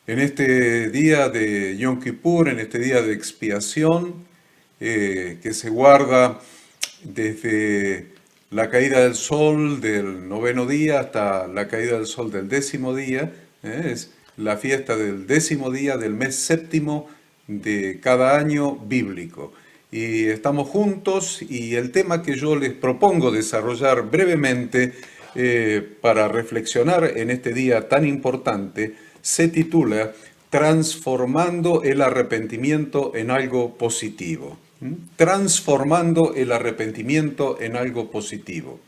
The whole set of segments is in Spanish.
En este día de Yom Kippur, en este día de expiación, que se guarda desde la caída del sol del noveno día hasta la caída del sol del décimo día, es la fiesta del décimo día del mes séptimo de cada año bíblico. Y estamos juntos y el tema que yo les propongo desarrollar brevemente para reflexionar en este día tan importante se titula Transformando el arrepentimiento en algo positivo. Transformando el arrepentimiento en algo positivo.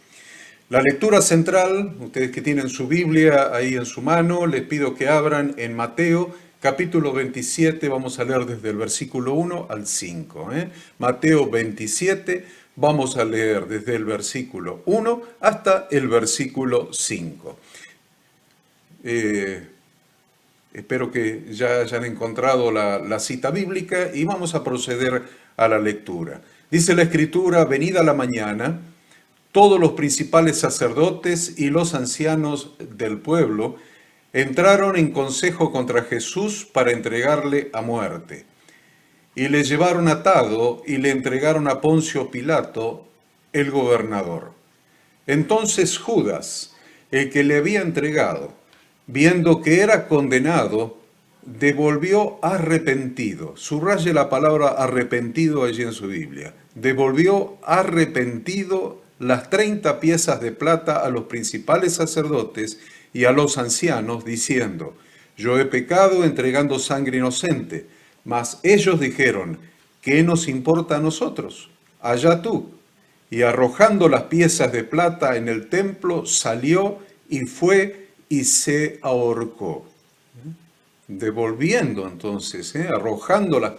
La lectura central, ustedes que tienen su Biblia ahí en su mano, les pido que abran en Mateo capítulo 27, vamos a leer desde el versículo 1 al 5. Mateo 27, vamos a leer desde el versículo 1 hasta el versículo 5. Espero que ya hayan encontrado la cita bíblica y vamos a proceder a la lectura. Dice la Escritura: venida la mañana, todos los principales sacerdotes y los ancianos del pueblo entraron en consejo contra Jesús para entregarle a muerte. Y le llevaron atado y le entregaron a Poncio Pilato, el gobernador. Entonces Judas, el que le había entregado, viendo que era condenado, devolvió arrepentido. Subraye la palabra arrepentido allí en su Biblia. Devolvió arrepentido las 30 piezas de plata a los principales sacerdotes y a los ancianos, diciendo: yo he pecado entregando sangre inocente. Mas ellos dijeron: ¿qué nos importa a nosotros? Allá tú. Y arrojando las piezas de plata en el templo, salió y fue y se ahorcó. Devolviendo entonces, arrojando las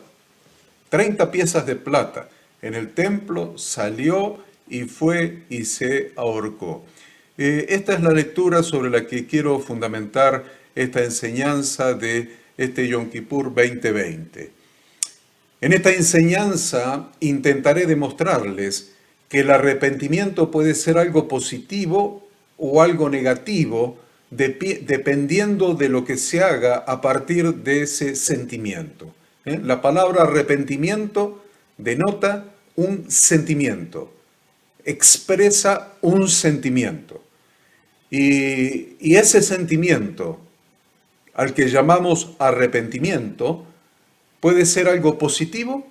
30 piezas de plata en el templo, salió y fue y se ahorcó. Esta es la lectura sobre la que quiero fundamentar esta enseñanza de este Yom Kippur 2020. En esta enseñanza intentaré demostrarles que el arrepentimiento puede ser algo positivo o algo negativo, dependiendo de lo que se haga a partir de ese sentimiento. La palabra arrepentimiento denota un sentimiento, expresa un sentimiento. Y ese sentimiento, al que llamamos arrepentimiento, puede ser algo positivo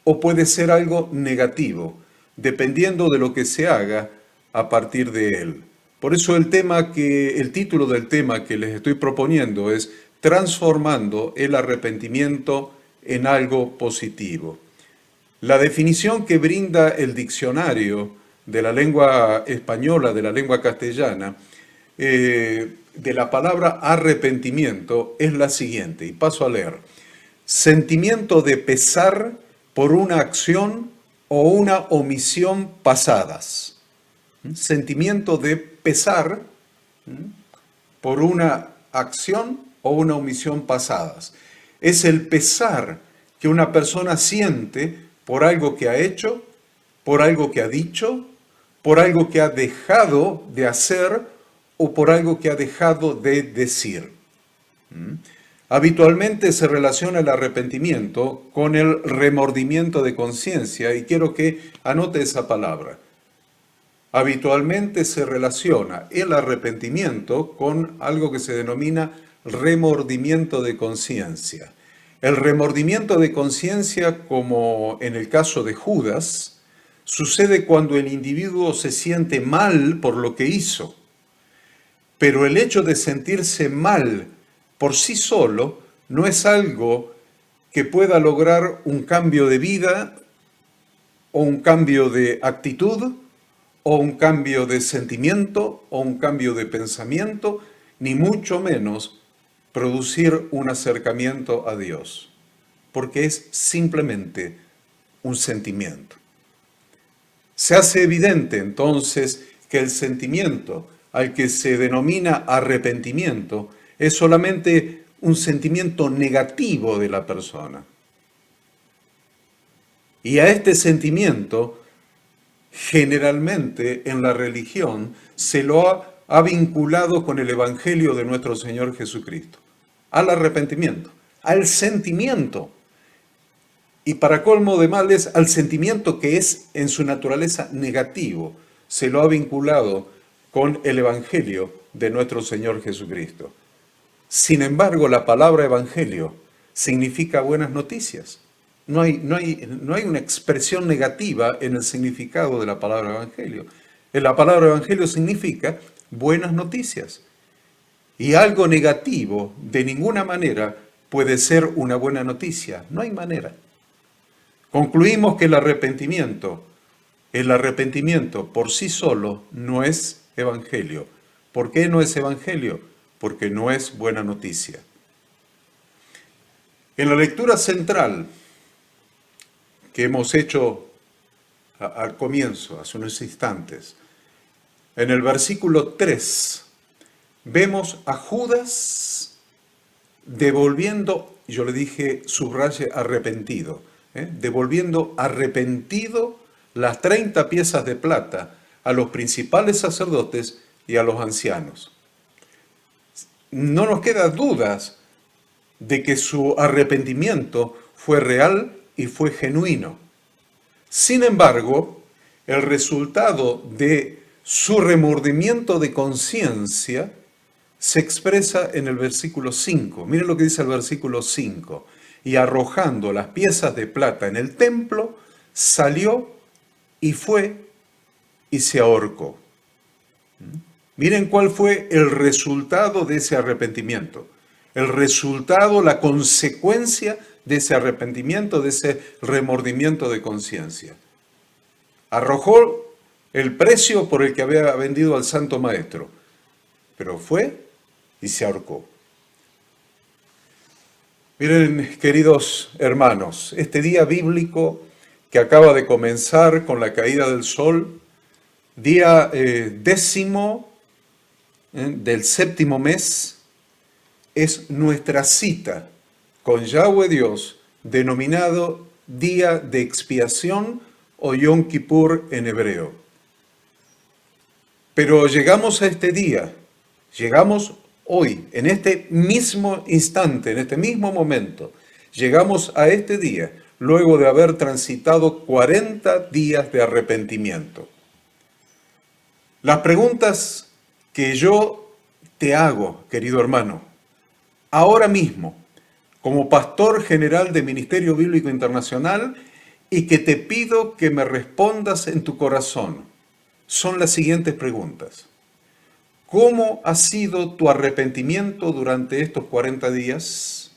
o puede ser algo negativo, dependiendo de lo que se haga a partir de él. Por eso el título del tema que les estoy proponiendo es Transformando el arrepentimiento en algo positivo. La definición que brinda el diccionario de la lengua española, de la lengua castellana, de la palabra arrepentimiento es la siguiente, y paso a leer: sentimiento de pesar por una acción o una omisión pasadas. Sentimiento de pesar por una acción o una omisión pasadas. Es el pesar que una persona siente por algo que ha hecho, por algo que ha dicho, por algo que ha dejado de hacer o por algo que ha dejado de decir. Habitualmente se relaciona el arrepentimiento con el remordimiento de conciencia, y quiero que anote esa palabra. Habitualmente se relaciona el arrepentimiento con algo que se denomina remordimiento de conciencia. El remordimiento de conciencia, como en el caso de Judas, sucede cuando el individuo se siente mal por lo que hizo. Pero el hecho de sentirse mal por sí solo no es algo que pueda lograr un cambio de vida o un cambio de actitud o un cambio de sentimiento o un cambio de pensamiento, ni mucho menos producir un acercamiento a Dios, porque es simplemente un sentimiento. Se hace evidente entonces que el sentimiento al que se denomina arrepentimiento es solamente un sentimiento negativo de la persona. Y a este sentimiento, generalmente en la religión, se lo ha vinculado con el Evangelio de nuestro Señor Jesucristo. al arrepentimiento, al sentimiento. Y para colmo de males, al sentimiento que es en su naturaleza negativo, se lo ha vinculado con el Evangelio de nuestro Señor Jesucristo. Sin embargo, la palabra Evangelio significa buenas noticias. No hay una expresión negativa en el significado de la palabra Evangelio. La palabra Evangelio significa buenas noticias. Y algo negativo, de ninguna manera, puede ser una buena noticia. No hay manera. Concluimos que el arrepentimiento por sí solo no es evangelio. ¿Por qué no es evangelio? Porque no es buena noticia. En la lectura central que hemos hecho al comienzo, hace unos instantes, en el versículo 3, vemos a Judas devolviendo, yo le dije, subraye arrepentido, devolviendo arrepentido las 30 piezas de plata a los principales sacerdotes y a los ancianos. No nos quedan dudas de que su arrepentimiento fue real y fue genuino. Sin embargo, el resultado de su remordimiento de conciencia se expresa en el versículo 5. Miren lo que dice el versículo 5. Y arrojando las piezas de plata en el templo, salió y fue y se ahorcó. Miren cuál fue el resultado de ese arrepentimiento. El resultado, la consecuencia de ese arrepentimiento, de ese remordimiento de conciencia. Arrojó el precio por el que había vendido al Santo Maestro, pero fue y se ahorcó. Miren, queridos hermanos, este día bíblico que acaba de comenzar con la caída del sol, día 10 del 7º mes, es nuestra cita con Yahweh Dios, denominado Día de Expiación o Yom Kippur en hebreo. Pero llegamos a este día, llegamos hoy, en este mismo instante, en este mismo momento, llegamos a este día luego de haber transitado 40 días de arrepentimiento. Las preguntas que yo te hago, querido hermano, ahora mismo, como pastor general de Ministerio Bíblico Internacional, y que te pido que me respondas en tu corazón, son las siguientes preguntas. ¿Cómo ha sido tu arrepentimiento durante estos 40 días?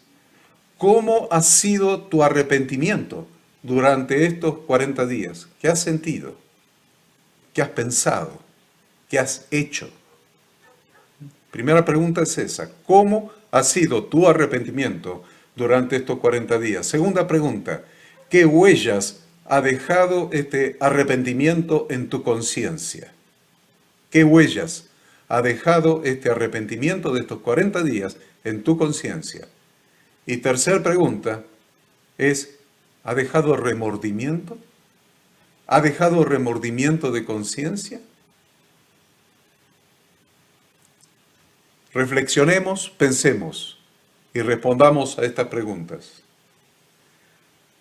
¿Cómo ha sido tu arrepentimiento durante estos 40 días? ¿Qué has sentido? ¿Qué has pensado? ¿Qué has hecho? Primera pregunta es esa. ¿Cómo ha sido tu arrepentimiento durante estos 40 días? Segunda pregunta. ¿Qué huellas ha dejado este arrepentimiento en tu conciencia? ¿Qué huellas ha dejado este arrepentimiento de estos 40 días en tu conciencia? Y tercera pregunta es, ¿ha dejado remordimiento? ¿Ha dejado remordimiento de conciencia? Reflexionemos, pensemos y respondamos a estas preguntas.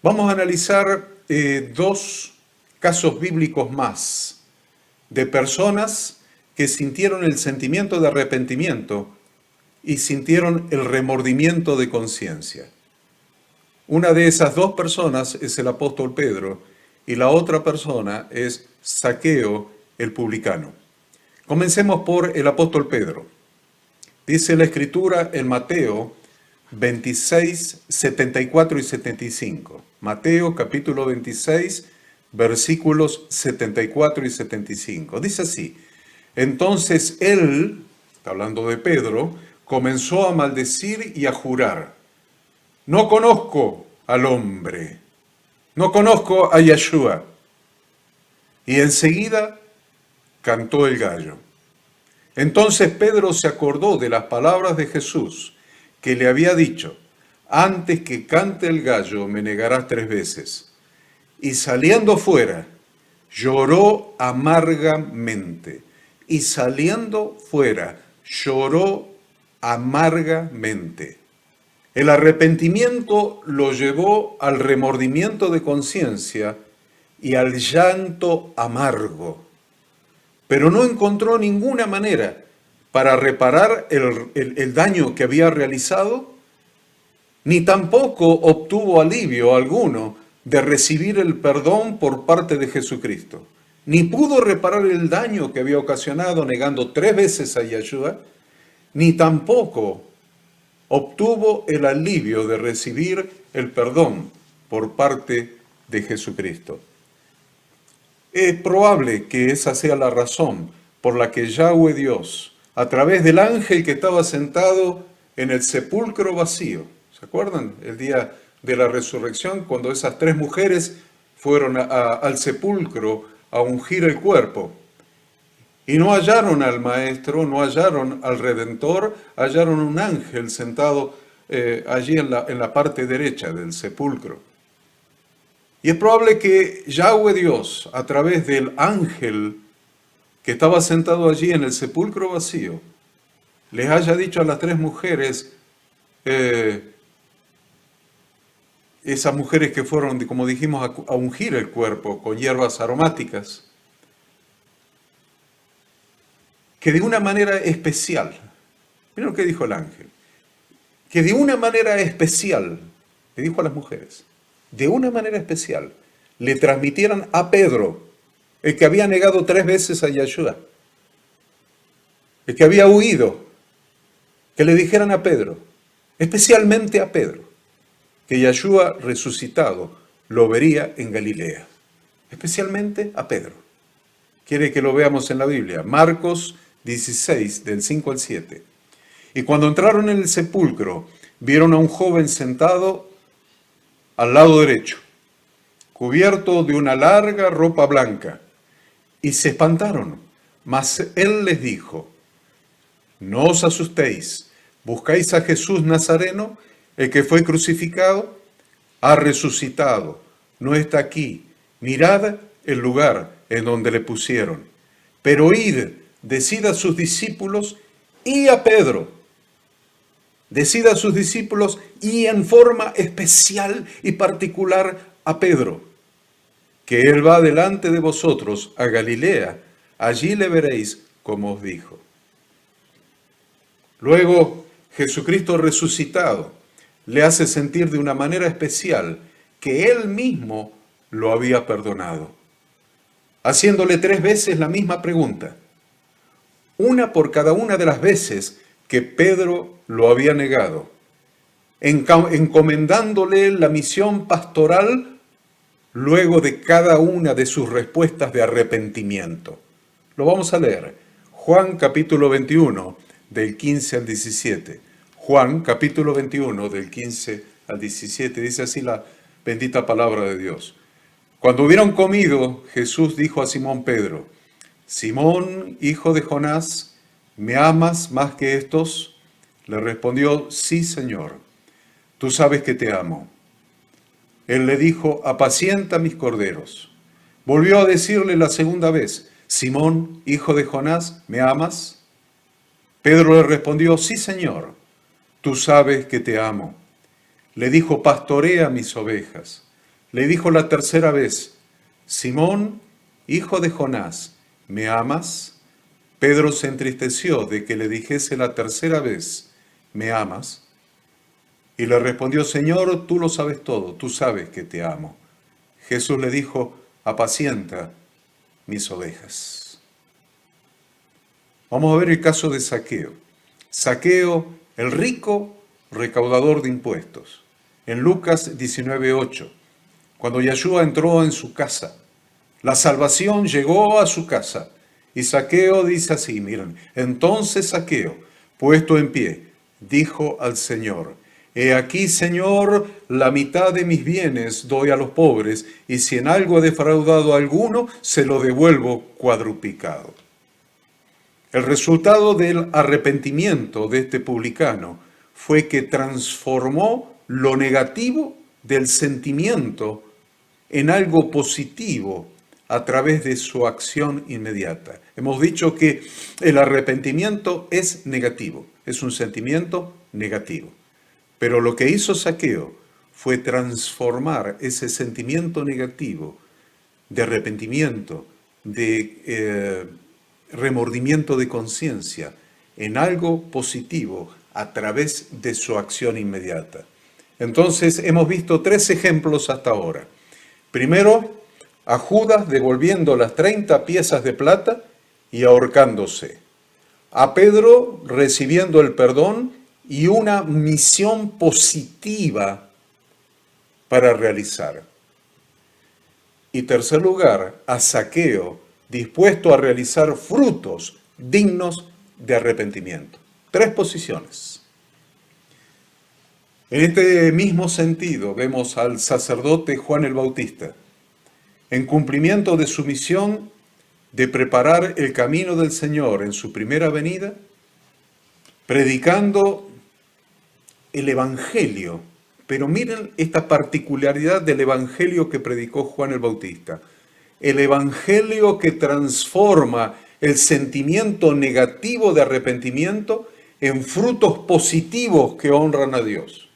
Vamos a analizar 2 casos bíblicos más de personas que sintieron el sentimiento de arrepentimiento y sintieron el remordimiento de conciencia. Una de esas 2 personas es el apóstol Pedro y la otra persona es Zaqueo, el publicano. Comencemos por el apóstol Pedro. Dice la Escritura en Mateo 26, 74 y 75. Mateo capítulo 26, versículos 74 y 75. Dice así: Entonces él, está hablando de Pedro, comenzó a maldecir y a jurar: No conozco al hombre, no conozco a Yeshua. Y enseguida cantó el gallo. Entonces Pedro se acordó de las palabras de Jesús, que le había dicho: Antes que cante el gallo, me negarás 3 veces. Y saliendo fuera, lloró amargamente. Y saliendo fuera, lloró amargamente. El arrepentimiento lo llevó al remordimiento de conciencia y al llanto amargo, pero no encontró ninguna manera para reparar el daño que había realizado, ni tampoco obtuvo alivio alguno de recibir el perdón por parte de Jesucristo. Ni pudo reparar el daño que había ocasionado negando 3 veces a Yeshua, ni tampoco obtuvo el alivio de recibir el perdón por parte de Jesucristo. Es probable que esa sea la razón por la que Yahweh Dios, a través del ángel que estaba sentado en el sepulcro vacío, ¿se acuerdan? El día de la resurrección, cuando esas 3 mujeres fueron al sepulcro a ungir el cuerpo, y no hallaron al Maestro, no hallaron al Redentor, hallaron un ángel sentado allí en la parte derecha del sepulcro. Y es probable que Yahweh Dios, a través del ángel que estaba sentado allí en el sepulcro vacío, les haya dicho a las 3 mujeres, esas mujeres que fueron, como dijimos, a ungir el cuerpo con hierbas aromáticas, que de una manera especial, miren lo que dijo el ángel, que de una manera especial, le dijo a las mujeres, de una manera especial, le transmitieran a Pedro, el que había negado 3 veces a Yeshua, el que había huido, que le dijeran a Pedro, especialmente a Pedro, que Yeshua resucitado lo vería en Galilea, especialmente a Pedro. Quiere que lo veamos en la Biblia, Marcos 16, del 5 al 7. Y cuando entraron en el sepulcro, vieron a un joven sentado al lado derecho, cubierto de una larga ropa blanca, y se espantaron. Mas él les dijo, no os asustéis, ¿buscáis a Jesús Nazareno, el que fue crucificado? Ha resucitado, no está aquí. Mirad el lugar en donde le pusieron. Pero id, decid a sus discípulos y a Pedro, decid a sus discípulos y en forma especial y particular a Pedro, que él va delante de vosotros a Galilea, allí le veréis como os dijo. Luego, Jesucristo resucitado le hace sentir de una manera especial que él mismo lo había perdonado, haciéndole 3 veces la misma pregunta, una por cada una de las veces que Pedro lo había negado, encomendándole la misión pastoral luego de cada una de sus respuestas de arrepentimiento. Lo vamos a leer. Juan capítulo 21, del 15 al 17. Juan capítulo 21, del 15 al 17. Dice así la bendita palabra de Dios. Cuando hubieron comido, Jesús dijo a Simón Pedro, Simón, hijo de Jonás, ¿me amas más que estos? Le respondió, sí, Señor, tú sabes que te amo. Él le dijo, apacienta mis corderos. Volvió a decirle la segunda vez, Simón, hijo de Jonás, ¿me amas? Pedro le respondió, sí, Señor, tú sabes que te amo. Le dijo, pastorea mis ovejas. Le dijo la tercera vez, Simón, hijo de Jonás, ¿me amas? Pedro se entristeció de que le dijese la tercera vez, ¿me amas? Y le respondió, Señor, tú lo sabes todo, tú sabes que te amo. Jesús le dijo, apacienta mis ovejas. Vamos a ver el caso de Zaqueo. Zaqueo, el rico recaudador de impuestos. En Lucas 19:8, cuando Yeshua entró en su casa, la salvación llegó a su casa. Y Zaqueo dice así, miren, entonces Zaqueo, puesto en pie, dijo al Señor, he aquí, Señor, la mitad de mis bienes doy a los pobres, y si en algo he defraudado a alguno, se lo devuelvo cuadruplicado. El resultado del arrepentimiento de este publicano fue que transformó lo negativo del sentimiento en algo positivo a través de su acción inmediata. Hemos dicho que el arrepentimiento es negativo, es un sentimiento negativo. Pero lo que hizo Zaqueo fue transformar ese sentimiento negativo de arrepentimiento, de remordimiento de conciencia, en algo positivo a través de su acción inmediata. Entonces hemos visto 3 ejemplos hasta ahora. Primero, a Judas devolviendo las 30 piezas de plata y ahorcándose. A Pedro recibiendo el perdón y una misión positiva para realizar. Y tercer lugar, a Zaqueo dispuesto a realizar frutos dignos de arrepentimiento. 3 posiciones. En este mismo sentido vemos al sacerdote Juan el Bautista, en cumplimiento de su misión de preparar el camino del Señor en su primera venida, predicando el Evangelio. Pero miren esta particularidad del Evangelio que predicó Juan el Bautista. El Evangelio que transforma el sentimiento negativo de arrepentimiento en frutos positivos que honran a Dios.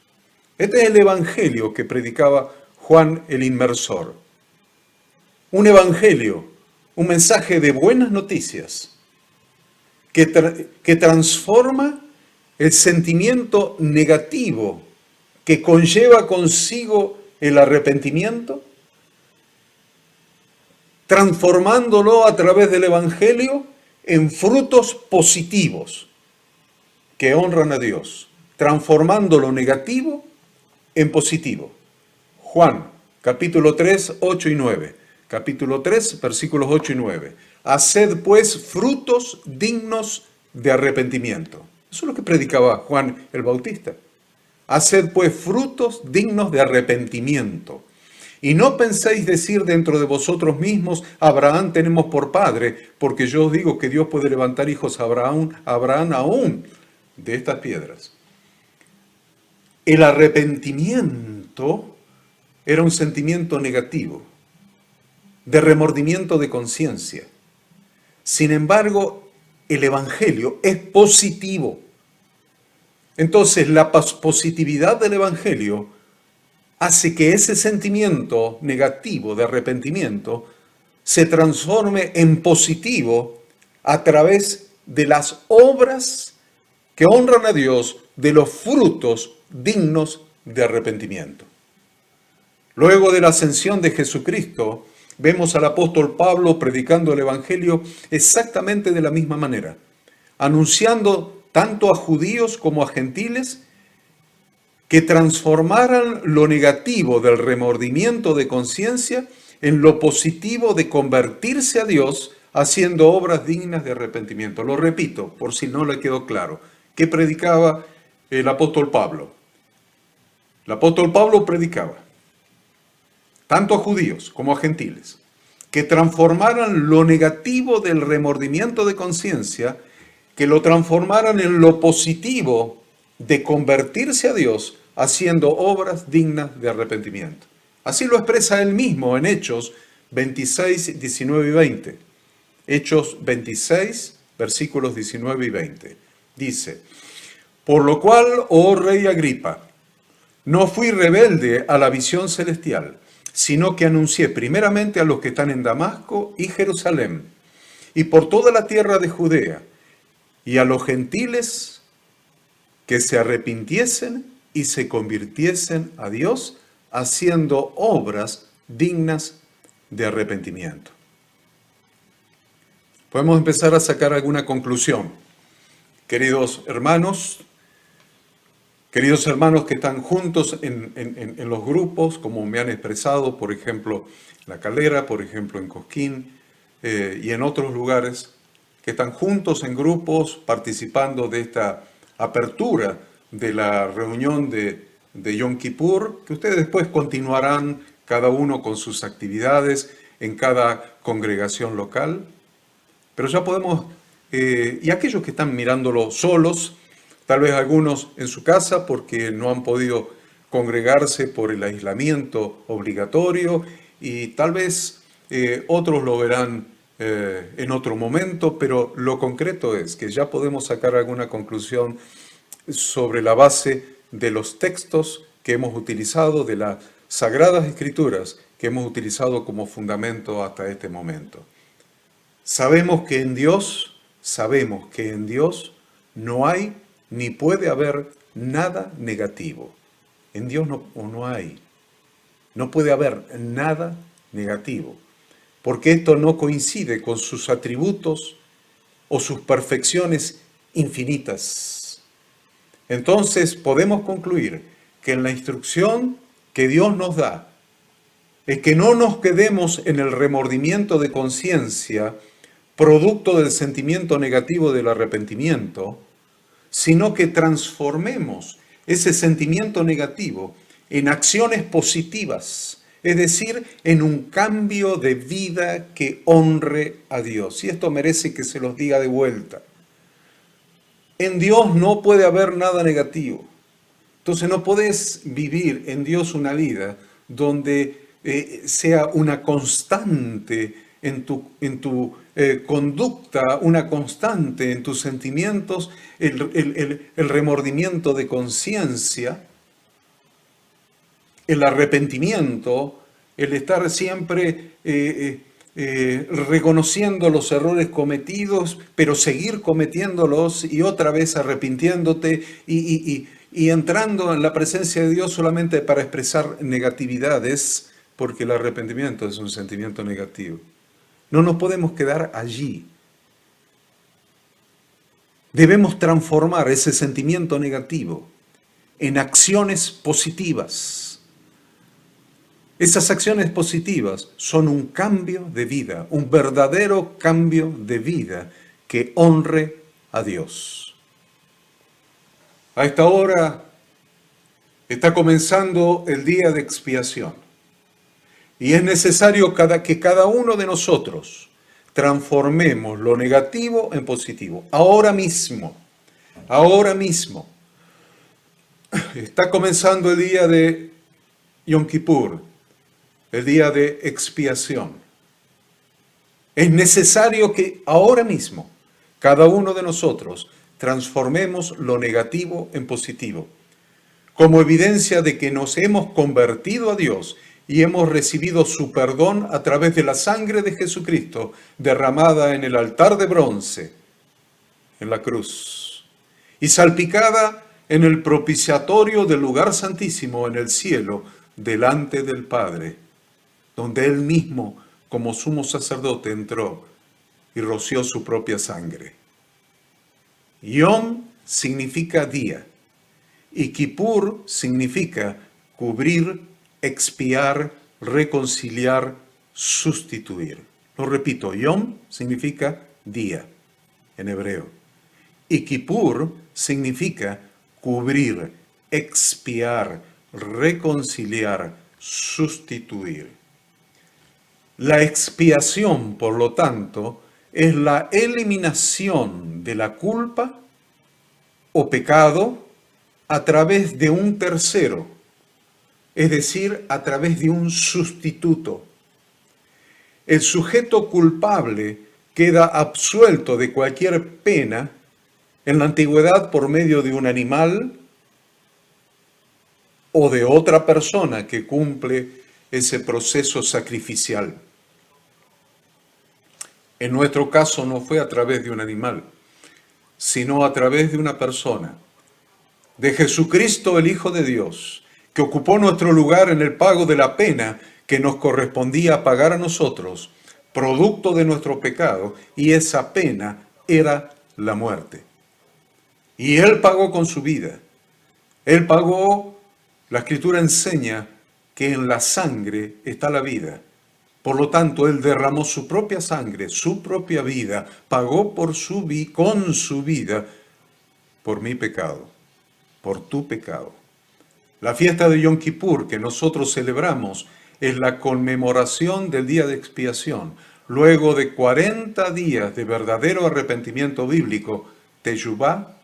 Este es el Evangelio que predicaba Juan el Inmersor. Un Evangelio, un mensaje de buenas noticias que transforma el sentimiento negativo que conlleva consigo el arrepentimiento, transformándolo a través del Evangelio en frutos positivos que honran a Dios, transformando lo negativo en positivo. Juan, capítulo 3, 8 y 9. Capítulo 3, versículos 8 y 9. Haced pues frutos dignos de arrepentimiento. Eso es lo que predicaba Juan el Bautista. Haced pues frutos dignos de arrepentimiento. Y no penséis decir dentro de vosotros mismos, Abraham tenemos por padre, porque yo os digo que Dios puede levantar hijos a Abraham aún de estas piedras. El arrepentimiento era un sentimiento negativo, de remordimiento de conciencia. Sin embargo, el Evangelio es positivo. Entonces, la positividad del Evangelio hace que ese sentimiento negativo de arrepentimiento se transforme en positivo a través de las obras que honran a Dios, de los frutos dignos de arrepentimiento. Luego de la ascensión de Jesucristo, vemos al apóstol Pablo predicando el Evangelio exactamente de la misma manera, anunciando tanto a judíos como a gentiles que transformaran lo negativo del remordimiento de conciencia en lo positivo de convertirse a Dios haciendo obras dignas de arrepentimiento. Lo repito, por si no le quedó claro. ¿Qué predicaba el apóstol Pablo? El apóstol Pablo predicaba tanto a judíos como a gentiles, que transformaran lo negativo del remordimiento de conciencia, que lo transformaran en lo positivo de convertirse a Dios haciendo obras dignas de arrepentimiento. Así lo expresa él mismo en Hechos 26, 19 y 20. Hechos 26, versículos 19 y 20. Dice, por lo cual, oh rey Agripa, no fui rebelde a la visión celestial, sino que anuncié primeramente a los que están en Damasco y Jerusalén, y por toda la tierra de Judea, y a los gentiles que se arrepintiesen y se convirtiesen a Dios, haciendo obras dignas de arrepentimiento. Podemos empezar a sacar alguna conclusión. Queridos hermanos que están juntos en los grupos, como me han expresado, por ejemplo, en La Calera, por ejemplo, en Cosquín y en otros lugares, que están juntos en grupos participando de esta apertura de la reunión de Yom Kippur, que ustedes después continuarán cada uno con sus actividades en cada congregación local. Pero ya podemos, y aquellos que están mirándolo solos, tal vez algunos en su casa porque no han podido congregarse por el aislamiento obligatorio y tal vez otros lo verán en otro momento, pero lo concreto es que ya podemos sacar alguna conclusión sobre la base de los textos que hemos utilizado, de las Sagradas Escrituras que hemos utilizado como fundamento hasta este momento. Sabemos que en Dios no hay ni puede haber nada negativo. En Dios no hay, no puede haber nada negativo, porque esto no coincide con sus atributos o sus perfecciones infinitas. Entonces podemos concluir que en la instrucción que Dios nos da es que no nos quedemos en el remordimiento de conciencia, producto del sentimiento negativo del arrepentimiento, sino que transformemos ese sentimiento negativo en acciones positivas, es decir, en un cambio de vida que honre a Dios. Y esto merece que se los diga de vuelta. En Dios no puede haber nada negativo. Entonces no podés vivir en Dios una vida donde sea una constante en tu conducta, una constante en tus sentimientos, el remordimiento de conciencia, el arrepentimiento, el estar siempre reconociendo los errores cometidos, pero seguir cometiéndolos y otra vez arrepintiéndote y entrando en la presencia de Dios solamente para expresar negatividades, porque el arrepentimiento es un sentimiento negativo. No nos podemos quedar allí. Debemos transformar ese sentimiento negativo en acciones positivas. Esas acciones positivas son un cambio de vida, un verdadero cambio de vida que honre a Dios. A esta hora está comenzando el día de expiación y es necesario que cada uno de nosotros transformemos lo negativo en positivo. Ahora mismo. Está comenzando el día de Yom Kippur, el día de expiación. Es necesario que ahora mismo cada uno de nosotros transformemos lo negativo en positivo, como evidencia de que nos hemos convertido a Dios y hemos recibido su perdón a través de la sangre de Jesucristo derramada en el altar de bronce, en la cruz, y salpicada en el propiciatorio del lugar santísimo en el cielo, delante del Padre, donde Él mismo, como sumo sacerdote, entró y roció su propia sangre. Yom significa día y Kippur significa cubrir, expiar, reconciliar, sustituir. Lo repito, Yom significa día en hebreo y Kippur significa cubrir, expiar, reconciliar, sustituir. La expiación, por lo tanto, es la eliminación de la culpa o pecado a través de un tercero, es decir, a través de un sustituto. El sujeto culpable queda absuelto de cualquier pena en la antigüedad por medio de un animal o de otra persona que cumple ese proceso sacrificial. En nuestro caso no fue a través de un animal, sino a través de una persona, de Jesucristo el Hijo de Dios, que ocupó nuestro lugar en el pago de la pena que nos correspondía pagar a nosotros, producto de nuestro pecado, y esa pena era la muerte. Y Él pagó con su vida. Él pagó, la Escritura enseña que en la sangre está la vida. Por lo tanto, Él derramó su propia sangre, su propia vida, pagó con su vida por mi pecado, por tu pecado. La fiesta de Yom Kippur que nosotros celebramos es la conmemoración del día de expiación, luego de 40 días de verdadero arrepentimiento bíblico, Teshuvá,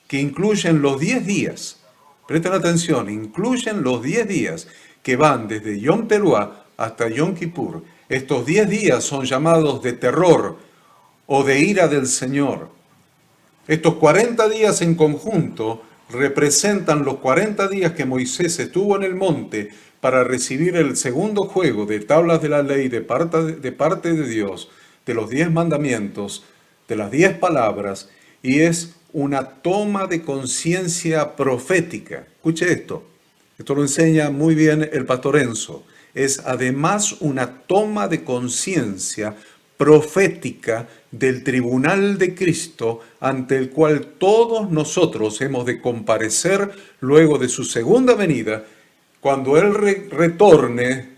que incluyen los 10 días, presten atención, incluyen los 10 días que van desde Yom Teruah hasta Yom Kippur. Estos 10 días son llamados de terror o de ira del Señor. Estos 40 días en conjunto representan los 40 días que Moisés estuvo en el monte para recibir el segundo juego de tablas de la ley de parte de Dios, de los 10 mandamientos, de las 10 palabras, y es una toma de conciencia profética. Escuche esto lo enseña muy bien el pastor Enzo. Es además una toma de conciencia profética del tribunal de Cristo ante el cual todos nosotros hemos de comparecer luego de su segunda venida, cuando Él retorne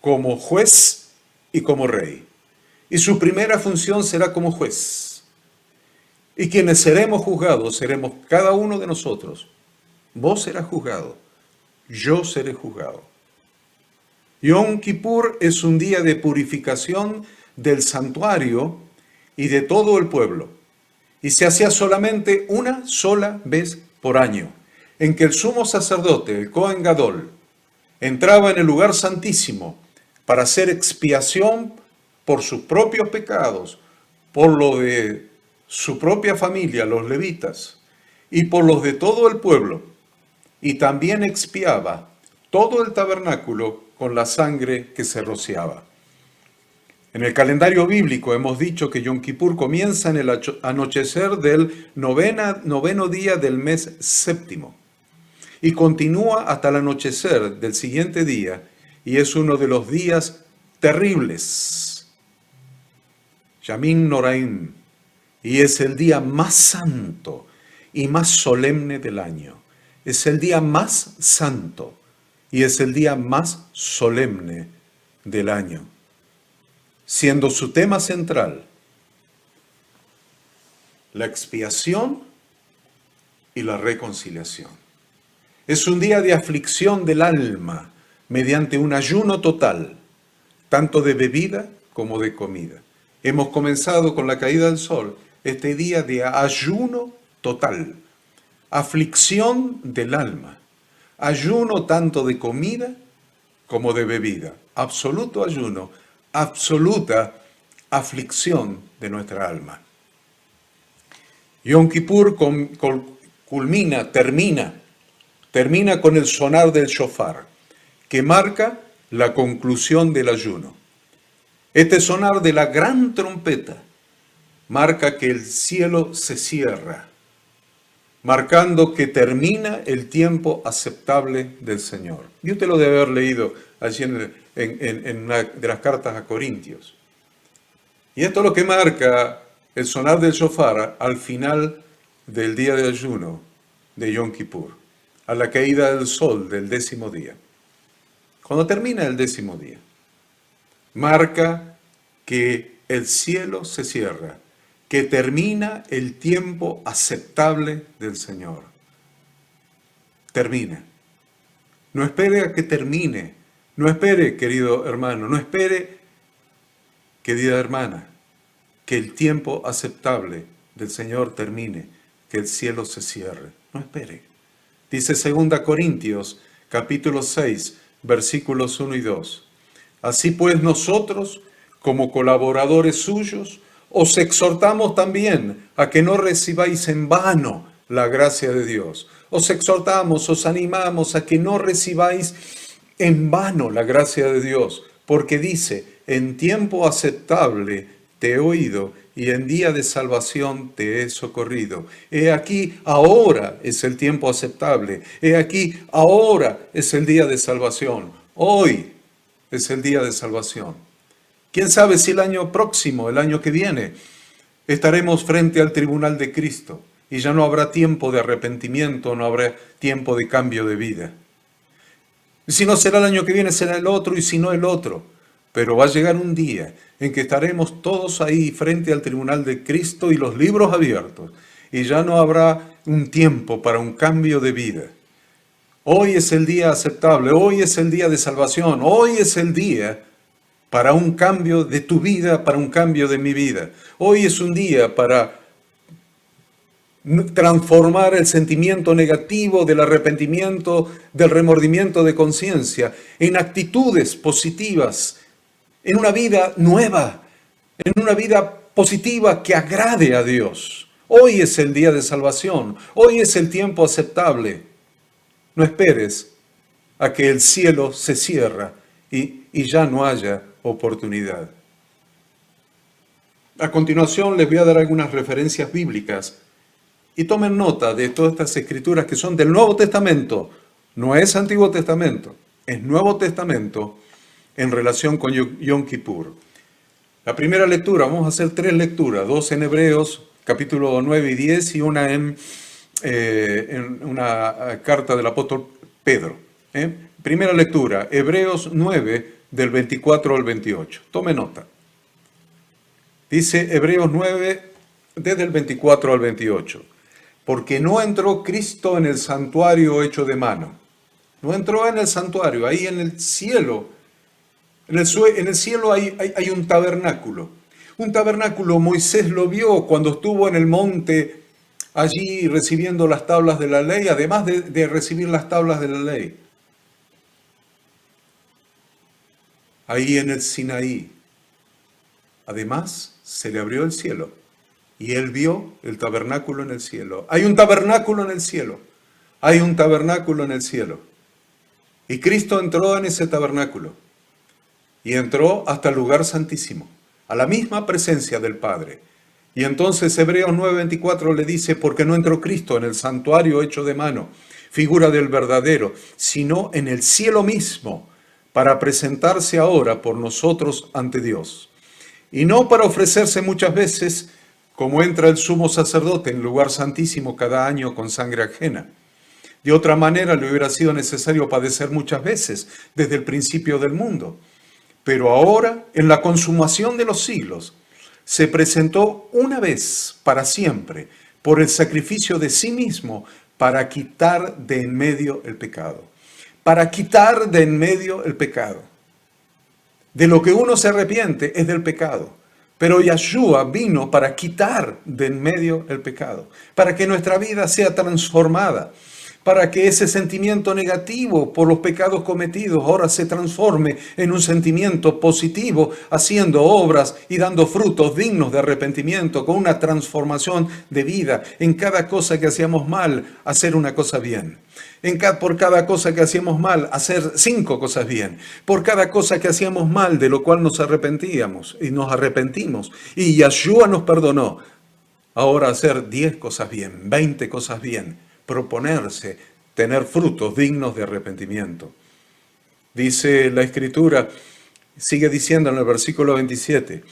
como juez y como rey. Y su primera función será como juez. Y quienes seremos juzgados seremos cada uno de nosotros. Vos serás juzgado, yo seré juzgado. Yom Kippur es un día de purificación del santuario y de todo el pueblo. Y se hacía solamente una sola vez por año, en que el sumo sacerdote, el Cohen Gadol, entraba en el lugar santísimo para hacer expiación por sus propios pecados, por lo de su propia familia, los levitas, y por los de todo el pueblo, y también expiaba todo el tabernáculo con la sangre que se rociaba. En el calendario bíblico hemos dicho que Yom Kippur comienza en el anochecer del noveno día del mes séptimo y continúa hasta el anochecer del siguiente día, y es uno de los días terribles, Yamin Noraim, y es el día más santo y más solemne del año. Es el día más santo y es el día más solemne del año, siendo su tema central la expiación y la reconciliación. Es un día de aflicción del alma mediante un ayuno total, tanto de bebida como de comida. Hemos comenzado con la caída del sol este día de ayuno total, aflicción del alma, ayuno tanto de comida como de bebida, absoluto ayuno, absoluta aflicción de nuestra alma. Yom Kippur termina con el sonar del shofar, que marca la conclusión del ayuno. Este sonar de la gran trompeta marca que el cielo se cierra, marcando que termina el tiempo aceptable del Señor. Y usted lo debe haber leído allí en una de las cartas a Corintios. Y esto es lo que marca el sonar del shofar al final del día de ayuno de Yom Kippur, a la caída del sol del 10º día. Cuando termina el 10º día, marca que el cielo se cierra, que termina el tiempo aceptable del Señor. Termina. No espere a que termine. No espere, querido hermano, no espere, querida hermana, que el tiempo aceptable del Señor termine, que el cielo se cierre. No espere. Dice 2 Corintios, capítulo 6, versículos 1 y 2. Así pues nosotros, como colaboradores suyos, os exhortamos también a que no recibáis en vano la gracia de Dios. Os exhortamos, os animamos a que no recibáis en vano la gracia de Dios, porque dice, en tiempo aceptable te he oído y en día de salvación te he socorrido. He aquí, ahora es el tiempo aceptable. He aquí, ahora es el día de salvación. Hoy es el día de salvación. ¿Quién sabe si el año próximo, el año que viene, estaremos frente al tribunal de Cristo y ya no habrá tiempo de arrepentimiento, no habrá tiempo de cambio de vida? Y si no será el año que viene, será el otro, y si no el otro. Pero va a llegar un día en que estaremos todos ahí frente al tribunal de Cristo y los libros abiertos, y ya no habrá un tiempo para un cambio de vida. Hoy es el día aceptable, hoy es el día de salvación, hoy es el día para un cambio de tu vida, para un cambio de mi vida. Hoy es un día para transformar el sentimiento negativo del arrepentimiento, del remordimiento de conciencia, en actitudes positivas, en una vida nueva, en una vida positiva que agrade a Dios. Hoy es el día de salvación. Hoy es el tiempo aceptable. No esperes a que el cielo se cierre y ya no haya oportunidad. A continuación les voy a dar algunas referencias bíblicas y tomen nota de todas estas escrituras que son del Nuevo Testamento. No es Antiguo Testamento, es Nuevo Testamento en relación con Yom Kippur. La primera lectura, vamos a hacer 3 lecturas, 2 en Hebreos, capítulo 9 y 10, y una en una carta del apóstol Pedro. Primera lectura, Hebreos 9, del 24 al 28. Tome nota. Dice Hebreos 9, desde el 24 al 28. Porque no entró Cristo en el santuario hecho de mano. No entró en el santuario, ahí en el cielo. En el cielo hay un tabernáculo. Un tabernáculo Moisés lo vio cuando estuvo en el monte allí recibiendo las tablas de la ley, además de recibir las tablas de la ley. Ahí en el Sinaí. Además, se le abrió el cielo y él vio el tabernáculo en el cielo. Hay un tabernáculo en el cielo. Hay un tabernáculo en el cielo. Y Cristo entró en ese tabernáculo y entró hasta el lugar santísimo, a la misma presencia del Padre. Y entonces Hebreos 9:24 le dice, porque no entró Cristo en el santuario hecho de mano, figura del verdadero, sino en el cielo mismo, para presentarse ahora por nosotros ante Dios. Y no para ofrecerse muchas veces, como entra el sumo sacerdote en el lugar santísimo cada año con sangre ajena. De otra manera le hubiera sido necesario padecer muchas veces desde el principio del mundo. Pero ahora, en la consumación de los siglos, se presentó una vez para siempre por el sacrificio de sí mismo para quitar de en medio el pecado. Para quitar de en medio el pecado. De lo que uno se arrepiente es del pecado. Pero Yeshua vino para quitar de en medio el pecado, para que nuestra vida sea transformada, para que ese sentimiento negativo por los pecados cometidos ahora se transforme en un sentimiento positivo, haciendo obras y dando frutos dignos de arrepentimiento, con una transformación de vida. En cada cosa que hacíamos mal, hacer una cosa bien. Por cada cosa que hacíamos mal, hacer 5 cosas bien. Por cada cosa que hacíamos mal, de lo cual nos arrepentíamos y nos arrepentimos, y Yeshua nos perdonó, ahora hacer 10 cosas bien, 20 cosas bien. Proponerse tener frutos dignos de arrepentimiento. Dice la Escritura, sigue diciendo en el versículo 27,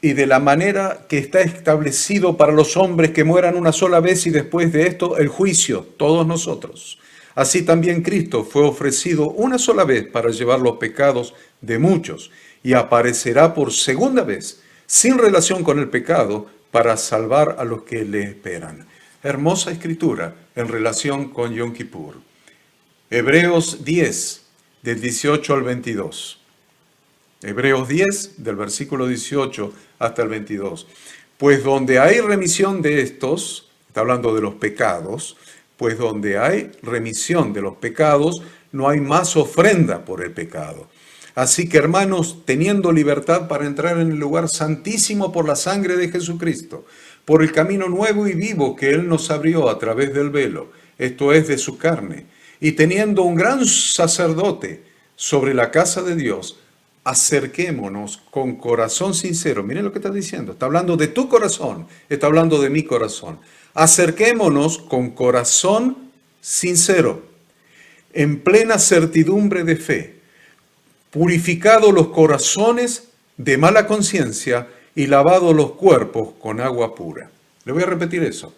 y de la manera que está establecido para los hombres que mueran una sola vez y después de esto el juicio, todos nosotros. Así también Cristo fue ofrecido una sola vez para llevar los pecados de muchos y aparecerá por segunda vez, sin relación con el pecado, para salvar a los que le esperan. Hermosa escritura en relación con Yom Kippur. Hebreos 10, del 18 al 22. Hebreos 10, del versículo 18 hasta el 22. Pues donde hay remisión de estos, está hablando de los pecados, pues donde hay remisión de los pecados, no hay más ofrenda por el pecado. Así que, hermanos, teniendo libertad para entrar en el lugar santísimo por la sangre de Jesucristo, por el camino nuevo y vivo que Él nos abrió a través del velo, esto es, de su carne, y teniendo un gran sacerdote sobre la casa de Dios, acerquémonos con corazón sincero. Miren lo que está diciendo, está hablando de tu corazón, está hablando de mi corazón. Acerquémonos con corazón sincero, en plena certidumbre de fe, purificados los corazones de mala conciencia y lavados los cuerpos con agua pura. Le voy a repetir eso.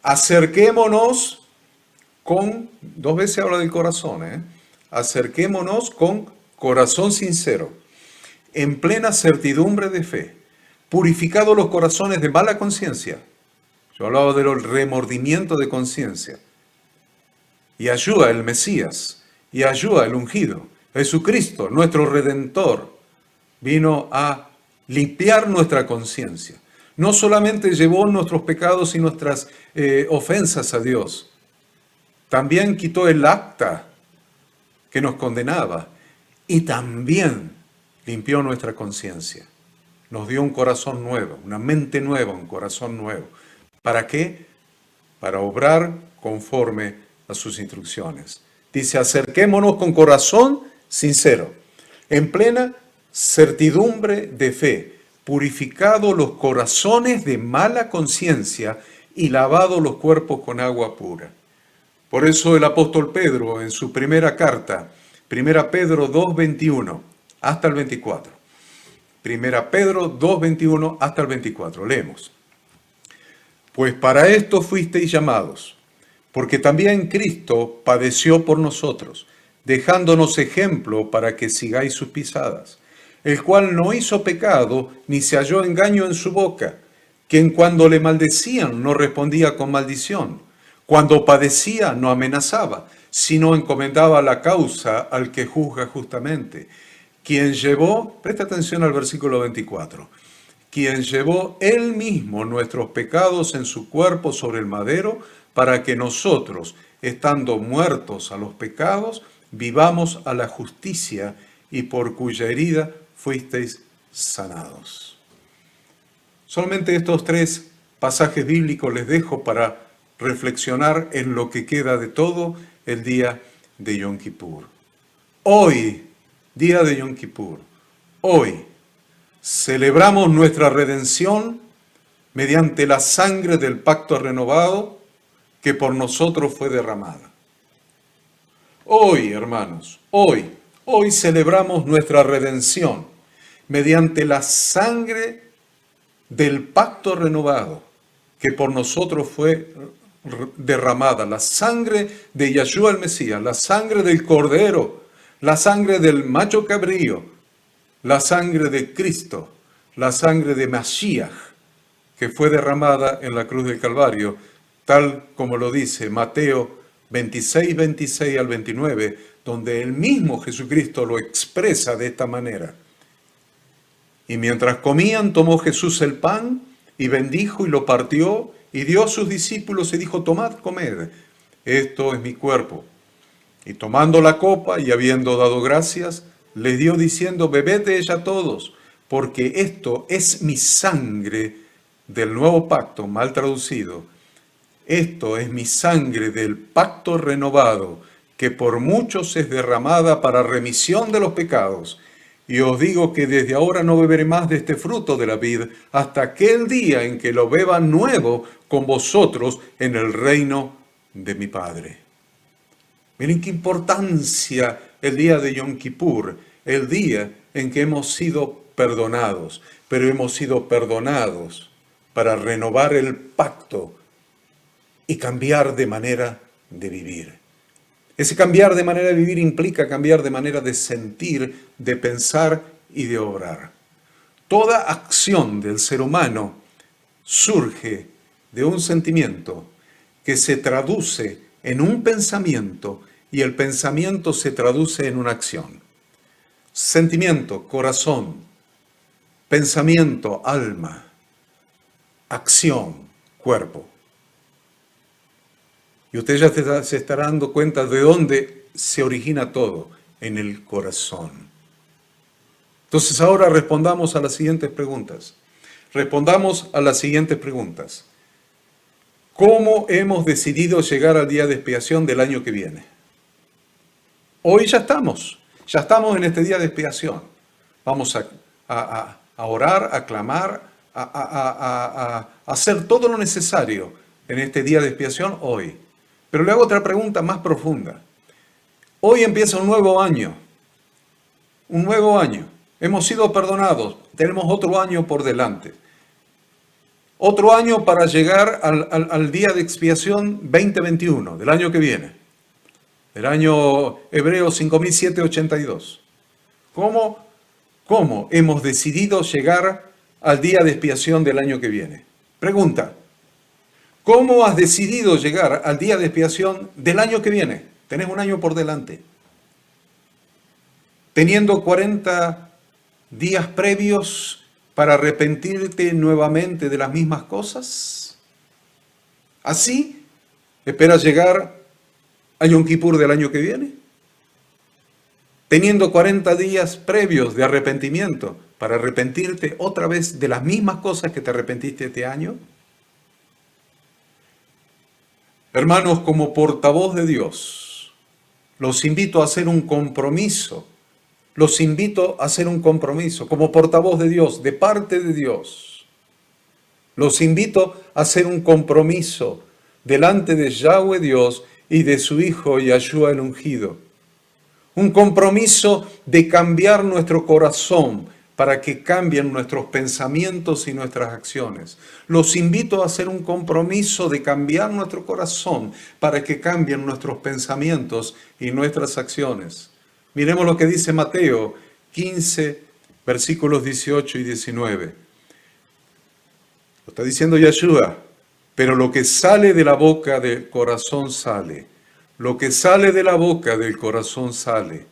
Acerquémonos con, 2 veces habla del corazón, acerquémonos con corazón sincero, en plena certidumbre de fe, purificados los corazones de mala conciencia. Yo hablaba del remordimiento de conciencia. Y ayuda el Mesías, y ayuda el ungido. Jesucristo, nuestro Redentor, vino a limpiar nuestra conciencia. No solamente llevó nuestros pecados y nuestras ofensas a Dios, también quitó el acta que nos condenaba y también limpió nuestra conciencia. Nos dio un corazón nuevo, una mente nueva, un corazón nuevo. ¿Para qué? Para obrar conforme a sus instrucciones. Dice, acerquémonos con corazón sincero, en plena certidumbre de fe, purificados los corazones de mala conciencia y lavados los cuerpos con agua pura. Por eso el apóstol Pedro en su primera carta, 1 Pedro 2:21 hasta el 24. 1 Pedro 2:21 hasta el 24. Leemos. Pues para esto fuisteis llamados, porque también Cristo padeció por nosotros, dejándonos ejemplo para que sigáis sus pisadas, el cual no hizo pecado, ni se halló engaño en su boca, quien cuando le maldecían no respondía con maldición, cuando padecía no amenazaba, sino encomendaba la causa al que juzga justamente, quien llevó, presta atención al versículo 24, quien llevó él mismo nuestros pecados en su cuerpo sobre el madero, para que nosotros, estando muertos a los pecados, vivamos a la justicia, y por cuya herida fuisteis sanados. Solamente estos 3 pasajes bíblicos les dejo para reflexionar en lo que queda de todo el día de Yom Kippur. Hoy, día de Yom Kippur, hoy celebramos nuestra redención mediante la sangre del pacto renovado que por nosotros fue derramada. Hoy, hermanos, hoy celebramos nuestra redención mediante la sangre del pacto renovado que por nosotros fue derramada, la sangre de Yahshua el Mesías, la sangre del Cordero, la sangre del macho cabrío, la sangre de Cristo, la sangre de Mashiach, que fue derramada en la cruz del Calvario, tal como lo dice Mateo 26, 26 al 29, donde el mismo Jesucristo lo expresa de esta manera. Y mientras comían, tomó Jesús el pan y bendijo y lo partió y dio a sus discípulos y dijo, tomad, comed, esto es mi cuerpo. Y tomando la copa y habiendo dado gracias, les dio diciendo, bebed de ella todos, porque esto es mi sangre del nuevo pacto, mal traducido. Esto es mi sangre del pacto renovado, que por muchos es derramada para remisión de los pecados. Y os digo que desde ahora no beberé más de este fruto de la vid, hasta aquel día en que lo beba nuevo con vosotros en el reino de mi Padre. Miren qué importancia el día de Yom Kippur, el día en que hemos sido perdonados, pero hemos sido perdonados para renovar el pacto y cambiar de manera de vivir. Ese cambiar de manera de vivir implica cambiar de manera de sentir, de pensar y de obrar. Toda acción del ser humano surge de un sentimiento que se traduce en un pensamiento y el pensamiento se traduce en una acción. Sentimiento, corazón, pensamiento, alma, acción, cuerpo. Y usted ya se estará dando cuenta de dónde se origina todo, en el corazón. Entonces ahora respondamos a las siguientes preguntas. ¿Cómo hemos decidido llegar al día de expiación del año que viene? Hoy ya estamos en este día de expiación. Vamos a orar, a clamar, a hacer todo lo necesario en este día de expiación hoy. Pero le hago otra pregunta más profunda. Hoy empieza un nuevo año. Un nuevo año. Hemos sido perdonados. Tenemos otro año por delante. Otro año para llegar al día de expiación 2021, del año que viene. Del año hebreo 5782. ¿Cómo hemos decidido llegar al día de expiación del año que viene? Pregunta. ¿Cómo has decidido llegar al día de expiación del año que viene? Tenés un año por delante. Teniendo 40 días previos para arrepentirte nuevamente de las mismas cosas. ¿Así esperas llegar a Yom Kippur del año que viene? Teniendo 40 días previos de arrepentimiento para arrepentirte otra vez de las mismas cosas que te arrepentiste este año. Hermanos, como portavoz de Dios, los invito a hacer un compromiso. Los invito a hacer un compromiso como portavoz de Dios, de parte de Dios. Los invito a hacer un compromiso delante de Yahweh Dios y de su Hijo Yahshua el ungido. Un compromiso de cambiar nuestro corazón para que cambien nuestros pensamientos y nuestras acciones. Los invito a hacer un compromiso de cambiar nuestro corazón para que cambien nuestros pensamientos y nuestras acciones. Miremos lo que dice Mateo 15, versículos 18 y 19. Lo está diciendo Yahshua, pero lo que sale de la boca del corazón sale. Lo que sale de la boca del corazón sale.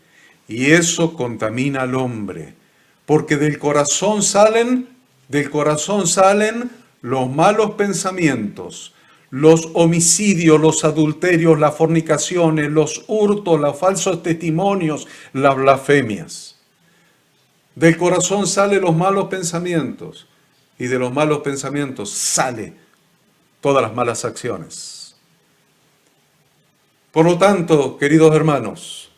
Y eso contamina al hombre. Porque del corazón salen los malos pensamientos, los homicidios, los adulterios, las fornicaciones, los hurtos, los falsos testimonios, las blasfemias. Del corazón salen los malos pensamientos y de los malos pensamientos salen todas las malas acciones. Por lo tanto, queridos hermanos,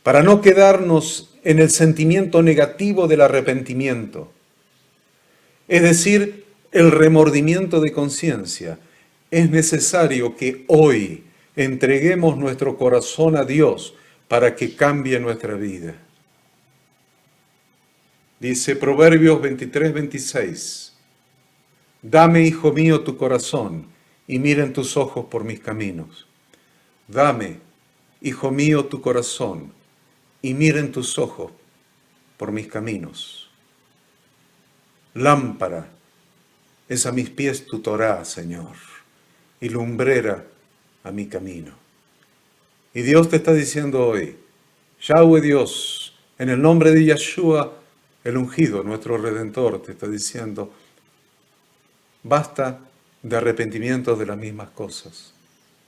para no quedarnos en el sentimiento negativo del arrepentimiento, es decir, el remordimiento de conciencia, es necesario que hoy entreguemos nuestro corazón a Dios para que cambie nuestra vida. Dice Proverbios 23, 26, dame, hijo mío, tu corazón y miren tus ojos por mis caminos. Dame, hijo mío, tu corazón y miren tus ojos por mis caminos. Lámpara es a mis pies tu Torá, Señor, y lumbrera a mi camino. Y Dios te está diciendo hoy, Yahweh Dios, en el nombre de Yahshua, el ungido, nuestro Redentor, te está diciendo, basta de arrepentimiento de las mismas cosas.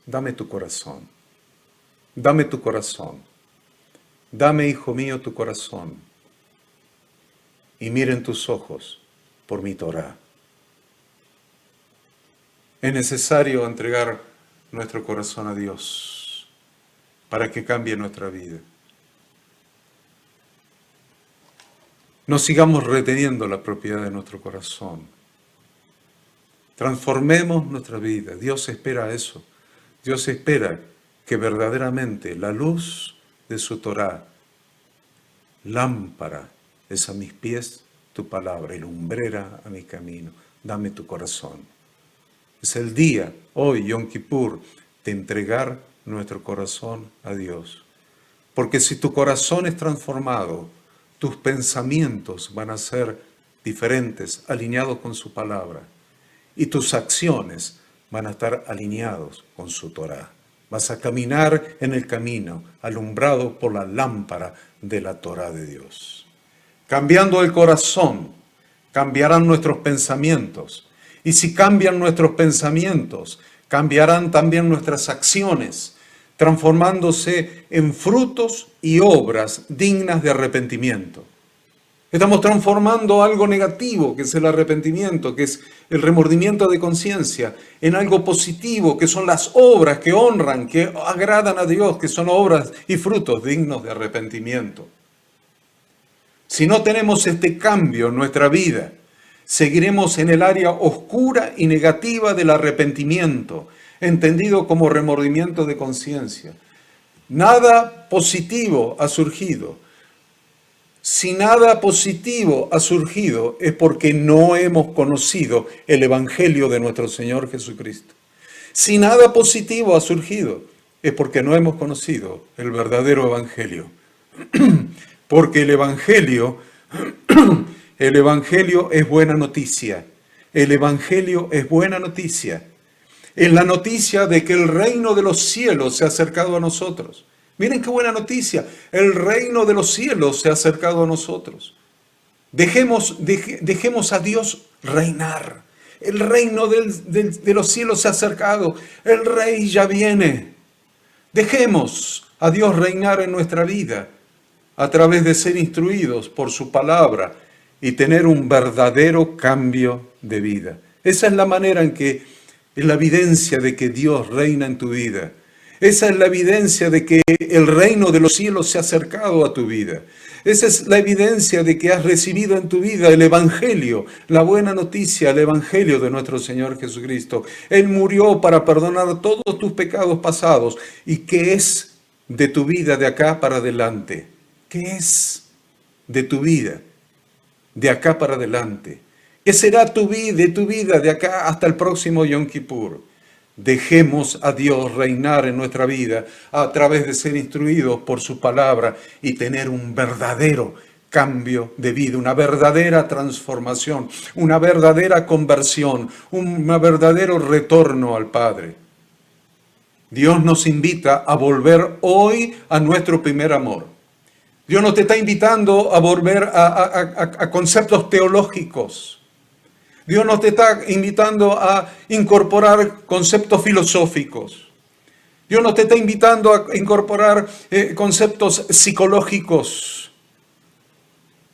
Dame tu corazón. Dame tu corazón. Dame, hijo mío, tu corazón. Y miren tus ojos por mi Torá. Es necesario entregar nuestro corazón a Dios para que cambie nuestra vida. No sigamos reteniendo la propiedad de nuestro corazón. Transformemos nuestra vida. Dios espera eso. Dios espera que verdaderamente la luz de su Torá, lámpara es a mis pies tu palabra y lumbrera a mi camino. Dame tu corazón. Es el día, hoy, Yom Kippur, de entregar nuestro corazón a Dios. Porque si tu corazón es transformado, tus pensamientos van a ser diferentes, alineados con su palabra. Y tus acciones van a estar alineados con su Torá. Vas a caminar en el camino, alumbrado por la lámpara de la Torá de Dios. Cambiando el corazón, cambiarán nuestros pensamientos. Y si cambian nuestros pensamientos, cambiarán también nuestras acciones, transformándose en frutos y obras dignas de arrepentimiento. Estamos transformando algo negativo, que es el arrepentimiento, que es el remordimiento de conciencia, en algo positivo, que son las obras que honran, que agradan a Dios, que son obras y frutos dignos de arrepentimiento. Si no tenemos este cambio en nuestra vida, seguiremos en el área oscura y negativa del arrepentimiento, entendido como remordimiento de conciencia. Nada positivo ha surgido. Si nada positivo ha surgido es porque no hemos conocido el Evangelio de nuestro Señor Jesucristo. Si nada positivo ha surgido es porque no hemos conocido el verdadero Evangelio. Porque el Evangelio es buena noticia. El Evangelio es buena noticia. Es la noticia de que el reino de los cielos se ha acercado a nosotros. Miren qué buena noticia. El reino de los cielos se ha acercado a nosotros. Dejemos a Dios reinar. El reino de los cielos se ha acercado. El rey ya viene. Dejemos a Dios reinar en nuestra vida a través de ser instruidos por su palabra y tener un verdadero cambio de vida. Esa es la manera en que es la evidencia de que Dios reina en tu vida. Esa es la evidencia de que el reino de los cielos se ha acercado a tu vida. Esa es la evidencia de que has recibido en tu vida el Evangelio, la buena noticia, el Evangelio de nuestro Señor Jesucristo. Él murió para perdonar todos tus pecados pasados. ¿Y qué es de tu vida de acá para adelante? ¿Qué es de tu vida de acá para adelante? ¿Qué será tu vida de acá hasta el próximo Yom Kippur? Dejemos a Dios reinar en nuestra vida a través de ser instruidos por su palabra y tener un verdadero cambio de vida, una verdadera transformación, una verdadera conversión, un verdadero retorno al Padre. Dios nos invita a volver hoy a nuestro primer amor. Dios no te está invitando a volver a conceptos teológicos. Dios no te está invitando a incorporar conceptos filosóficos. Dios no te está invitando a incorporar conceptos psicológicos,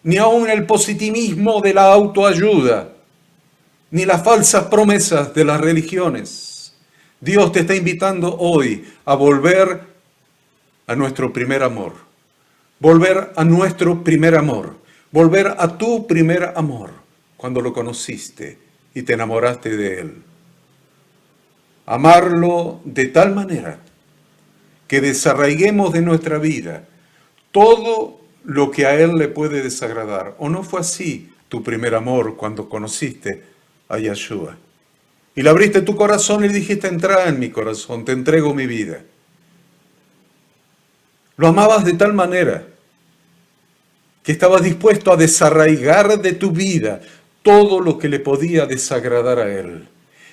ni aún el positivismo de la autoayuda, ni las falsas promesas de las religiones. Dios te está invitando hoy a volver a nuestro primer amor. Volver a nuestro primer amor. Volver a tu primer amor. Cuando lo conociste y te enamoraste de Él. Amarlo de tal manera que desarraiguemos de nuestra vida todo lo que a Él le puede desagradar. ¿O no fue así tu primer amor cuando conociste a Yeshua? Y le abriste tu corazón y dijiste, entra en mi corazón, te entrego mi vida. Lo amabas de tal manera que estabas dispuesto a desarraigar de tu vida todo lo que le podía desagradar a Él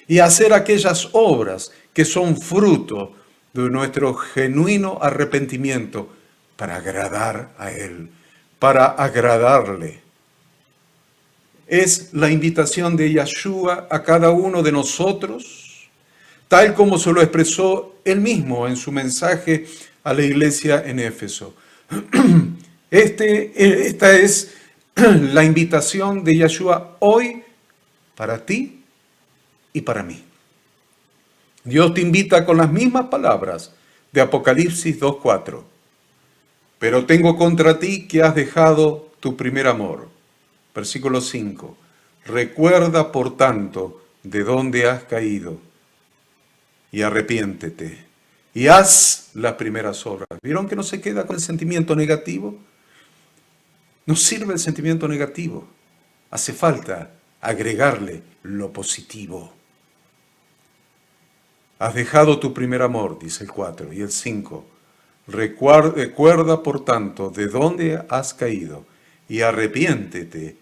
y hacer aquellas obras que son fruto de nuestro genuino arrepentimiento para agradar a Él, para agradarle. Es la invitación de Yeshua a cada uno de nosotros, tal como se lo expresó Él mismo en su mensaje a la iglesia en Éfeso. Esta es la invitación de Yeshua hoy para ti y para mí. Dios te invita con las mismas palabras de Apocalipsis 2:4. Pero tengo contra ti que has dejado tu primer amor. Versículo 5. Recuerda, por tanto, de dónde has caído y arrepiéntete y haz las primeras obras. ¿Vieron que no se queda con el sentimiento negativo? No sirve el sentimiento negativo. Hace falta agregarle lo positivo. Has dejado tu primer amor, dice el 4 y el 5. Recuerda, por tanto, de dónde has caído y arrepiéntete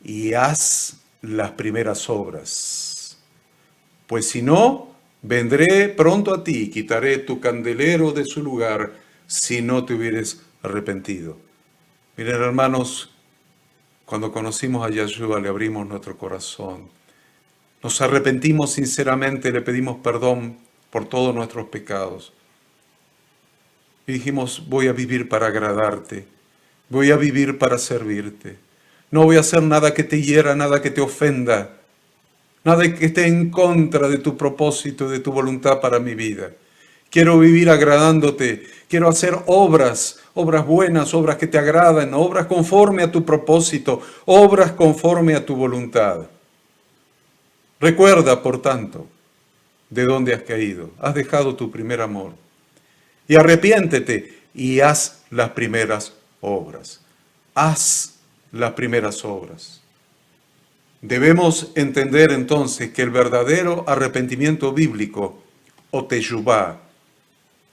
y haz las primeras obras. Pues si no, vendré pronto a ti y quitaré tu candelero de su lugar si no te hubieres arrepentido. Miren, hermanos, cuando conocimos a Yeshua le abrimos nuestro corazón. Nos arrepentimos sinceramente, le pedimos perdón por todos nuestros pecados. Y dijimos, voy a vivir para agradarte, voy a vivir para servirte. No voy a hacer nada que te hiera, nada que te ofenda, nada que esté en contra de tu propósito, de tu voluntad para mi vida. Quiero vivir agradándote, quiero hacer obras buenas, obras que te agradan, obras conforme a tu propósito, obras conforme a tu voluntad. Recuerda, por tanto, de dónde has caído, has dejado tu primer amor. Y arrepiéntete y haz las primeras obras. Haz las primeras obras. Debemos entender entonces que el verdadero arrepentimiento bíblico, o teshuvá,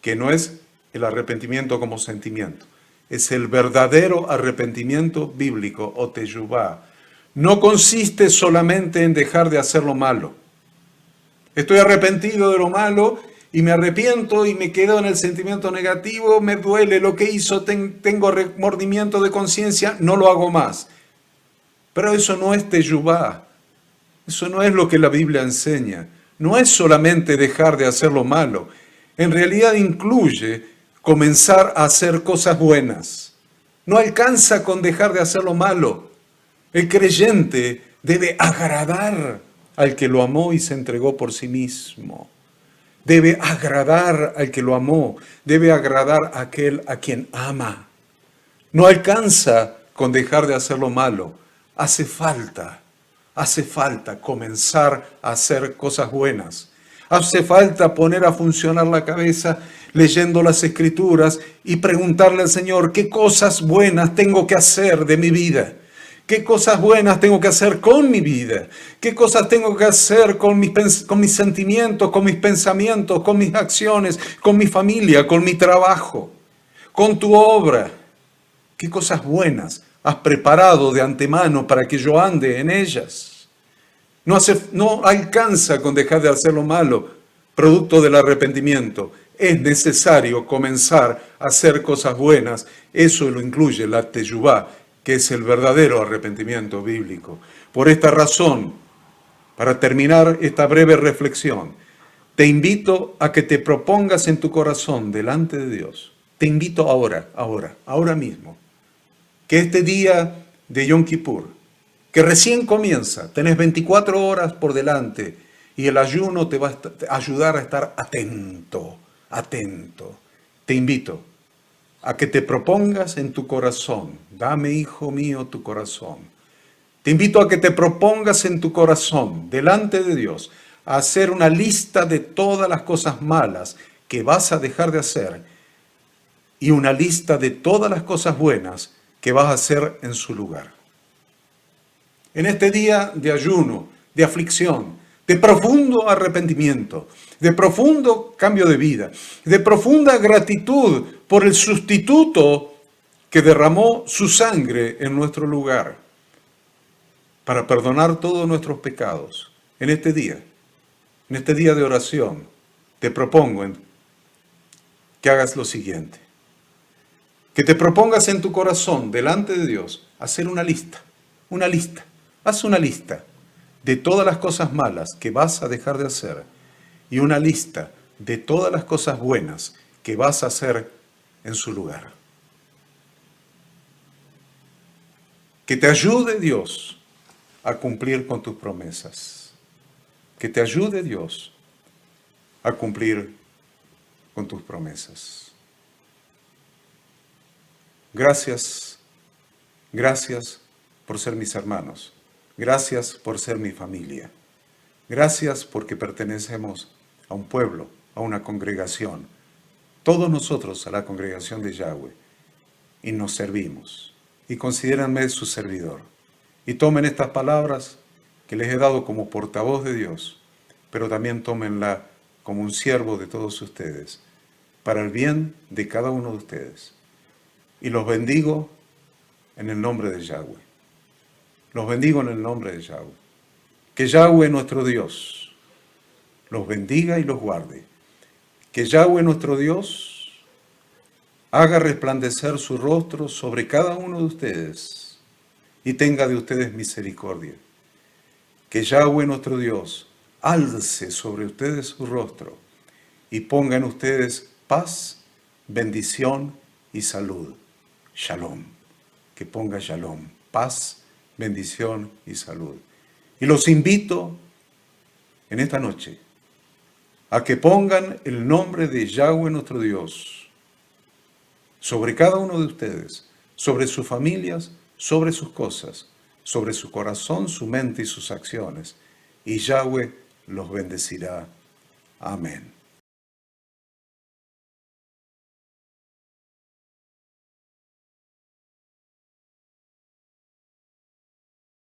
que no es el arrepentimiento como sentimiento, es el verdadero arrepentimiento bíblico, o teshuvá, no consiste solamente en dejar de hacer lo malo. Estoy arrepentido de lo malo y me arrepiento y me quedo en el sentimiento negativo, me duele lo que hizo, tengo remordimiento de conciencia, no lo hago más. Pero eso no es teshuvá, eso no es lo que la Biblia enseña. No es solamente dejar de hacer lo malo, en realidad incluye comenzar a hacer cosas buenas. No alcanza con dejar de hacer lo malo. El creyente debe agradar al que lo amó y se entregó por sí mismo. Debe agradar al que lo amó, debe agradar a aquel a quien ama. No alcanza con dejar de hacer lo malo. Hace falta comenzar a hacer cosas buenas. Hace falta poner a funcionar la cabeza leyendo las Escrituras y preguntarle al Señor, ¿qué cosas buenas tengo que hacer de mi vida? ¿Qué cosas buenas tengo que hacer con mi vida? ¿Qué cosas tengo que hacer con mis sentimientos, con mis pensamientos, con mis acciones, con mi familia, con mi trabajo, con tu obra? ¿Qué cosas buenas has preparado de antemano para que yo ande en ellas? No alcanza con dejar de hacer lo malo, producto del arrepentimiento. Es necesario comenzar a hacer cosas buenas. Eso lo incluye la teshuvá, que es el verdadero arrepentimiento bíblico. Por esta razón, para terminar esta breve reflexión, te invito a que te propongas en tu corazón delante de Dios. Te invito ahora mismo, que este día de Yom Kippur, que recién comienza, tenés 24 horas por delante y el ayuno te va a ayudar a estar atento. Te invito a que te propongas en tu corazón, dame, hijo mío, tu corazón. Te invito a que te propongas en tu corazón, delante de Dios, a hacer una lista de todas las cosas malas que vas a dejar de hacer y una lista de todas las cosas buenas que vas a hacer en su lugar. En este día de ayuno, de aflicción, de profundo arrepentimiento, de profundo cambio de vida, de profunda gratitud por el sustituto que derramó su sangre en nuestro lugar para perdonar todos nuestros pecados. En este día de oración, te propongo que hagas lo siguiente. Que te propongas en tu corazón, delante de Dios, hacer una lista. Haz una lista de todas las cosas malas que vas a dejar de hacer y una lista de todas las cosas buenas que vas a hacer en su lugar. Que te ayude Dios a cumplir con tus promesas. Que te ayude Dios a cumplir con tus promesas. Gracias por ser mis hermanos. Gracias por ser mi familia. Gracias porque pertenecemos a un pueblo, a una congregación. Todos nosotros a la congregación de Yahweh. Y nos servimos. Y considéranme su servidor. Y tomen estas palabras que les he dado como portavoz de Dios, pero también tómenla como un siervo de todos ustedes, para el bien de cada uno de ustedes. Y los bendigo en el nombre de Yahweh. Los bendigo en el nombre de Yahweh. Que Yahweh nuestro Dios los bendiga y los guarde. Que Yahweh nuestro Dios haga resplandecer su rostro sobre cada uno de ustedes y tenga de ustedes misericordia. Que Yahweh nuestro Dios alce sobre ustedes su rostro y ponga en ustedes paz, bendición y salud. Shalom. Que ponga shalom, paz, bendición y salud. Y los invito en esta noche a que pongan el nombre de Yahweh nuestro Dios sobre cada uno de ustedes, sobre sus familias, sobre sus cosas, sobre su corazón, su mente y sus acciones. Y Yahweh los bendecirá. Amén.